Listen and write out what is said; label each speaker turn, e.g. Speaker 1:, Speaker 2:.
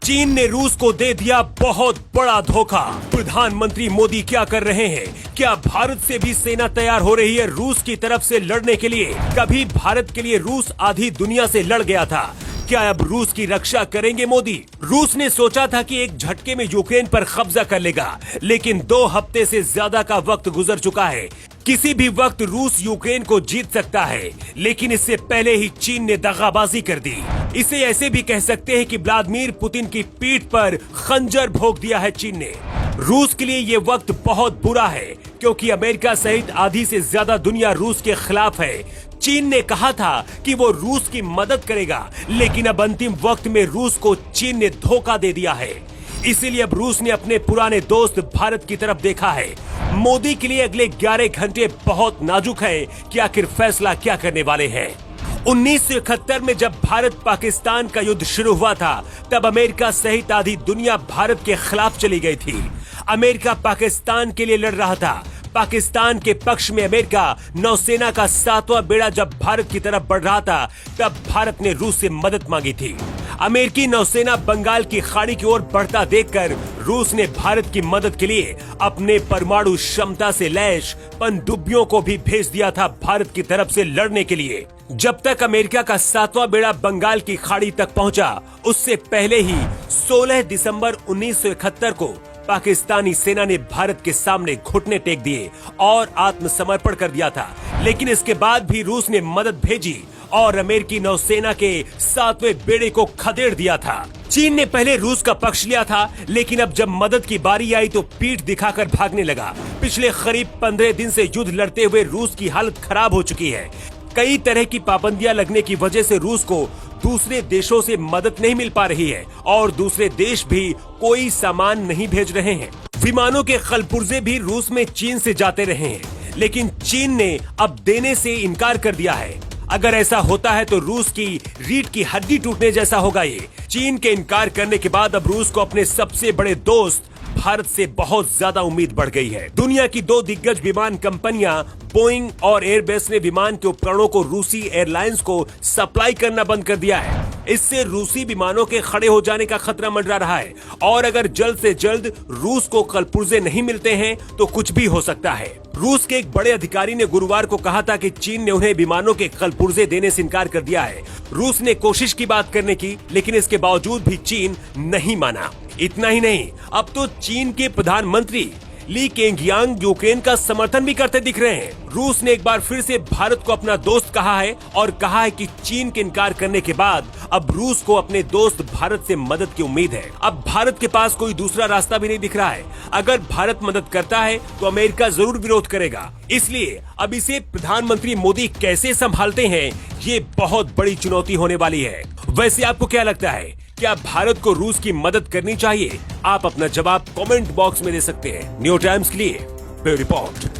Speaker 1: चीन ने रूस को दे दिया बहुत बड़ा धोखा। प्रधानमंत्री मोदी क्या कर रहे हैं? क्या भारत से भी सेना तैयार हो रही है रूस की तरफ से लड़ने के लिए? कभी भारत के लिए रूस आधी दुनिया से लड़ गया था, क्या अब रूस की रक्षा करेंगे मोदी? रूस ने सोचा था कि एक झटके में यूक्रेन पर कब्जा कर लेगा, लेकिन 2 हफ्ते से ज्यादा का वक्त गुजर चुका है। किसी भी वक्त रूस यूक्रेन को जीत सकता है, लेकिन इससे पहले ही चीन ने दगाबाजी कर दी। इसे ऐसे भी कह सकते हैं कि व्लादिमीर पुतिन की पीठ पर खंजर भोंक दिया है चीन ने। रूस के लिए ये वक्त बहुत बुरा है, क्योंकि अमेरिका सहित आधी से ज्यादा दुनिया रूस के खिलाफ है। चीन ने कहा था कि वो रूस की मदद करेगा, लेकिन अब अंतिम वक्त में रूस को चीन ने धोखा दे दिया है। इसीलिए अब रूस ने अपने पुराने दोस्त भारत की तरफ देखा है। मोदी के लिए अगले 11 घंटे बहुत नाजुक हैं कि आखिर फैसला क्या करने वाले हैं। 1971 में जब भारत पाकिस्तान का युद्ध शुरू हुआ था, तब अमेरिका सहित आधी दुनिया भारत के खिलाफ चली गई थी। अमेरिका पाकिस्तान के लिए लड़ रहा था। पाकिस्तान के पक्ष में अमेरिका नौसेना का 7वां बेड़ा जब भारत की तरफ बढ़ रहा था, तब भारत ने रूस से मदद मांगी थी। अमेरिकी नौसेना बंगाल की खाड़ी की ओर बढ़ता देखकर रूस ने भारत की मदद के लिए अपने परमाणु क्षमता से लैस पनडुब्बियों को भी भेज दिया था भारत की तरफ से लड़ने के लिए। जब तक अमेरिका का 7वां बेड़ा बंगाल की खाड़ी तक पहुंचा, उससे पहले ही 16 दिसंबर 1971 को पाकिस्तानी सेना ने भारत के सामने घुटने टेक दिए और आत्मसमर्पण कर दिया था। लेकिन इसके बाद भी रूस ने मदद भेजी और अमेरिकी नौसेना के 7वें बेड़े को खदेड़ दिया था। चीन ने पहले रूस का पक्ष लिया था, लेकिन अब जब मदद की बारी आई तो पीठ दिखाकर भागने लगा। पिछले करीब 15 दिन से युद्ध लड़ते हुए रूस की हालत खराब हो चुकी है। कई तरह की पाबंदियां लगने की वजह से रूस को दूसरे देशों से मदद नहीं मिल पा रही है और दूसरे देश भी कोई सामान नहीं भेज रहे हैं। विमानों के कलपुर्जे भी रूस में चीन से जाते रहे हैं, लेकिन चीन ने अब देने से इनकार कर दिया है। अगर ऐसा होता है तो रूस की रीढ़ की हड्डी टूटने जैसा होगा ये। चीन के इनकार करने के बाद अब रूस को अपने सबसे बड़े दोस्त भारत से बहुत ज्यादा उम्मीद बढ़ गई है। दुनिया की 2 दिग्गज विमान कंपनियां बोइंग और एयरबस ने विमान के उपकरणों को रूसी एयरलाइंस को सप्लाई करना बंद कर दिया है। इससे रूसी विमानों के खड़े हो जाने का खतरा मंडरा रहा है और अगर जल्द से जल्द रूस को कलपुर्जे नहीं मिलते हैं तो कुछ भी हो सकता है। रूस के एक बड़े अधिकारी ने गुरुवार को कहा था कि चीन ने उन्हें विमानों के कलपुर्जे देने से इनकार कर दिया है। रूस ने कोशिश की बात करने की, लेकिन इसके बावजूद भी चीन नहीं माना। इतना ही नहीं, अब तो चीन के प्रधानमंत्री ली केंगयांग यूक्रेन का समर्थन भी करते दिख रहे हैं। रूस ने एक बार फिर से भारत को अपना दोस्त कहा है और कहा है कि चीन के इनकार करने के बाद अब रूस को अपने दोस्त भारत से मदद की उम्मीद है। अब भारत के पास कोई दूसरा रास्ता भी नहीं दिख रहा है। अगर भारत मदद करता है तो अमेरिका जरूर विरोध करेगा। इसलिए अब इसे प्रधानमंत्री मोदी कैसे संभालते हैं, ये बहुत बड़ी चुनौती होने वाली है। वैसे आपको क्या लगता है, क्या भारत को रूस की मदद करनी चाहिए? आप अपना जवाब कमेंट बॉक्स में दे सकते हैं। न्यू टाइम्स के लिए ब्यूरो रिपोर्ट।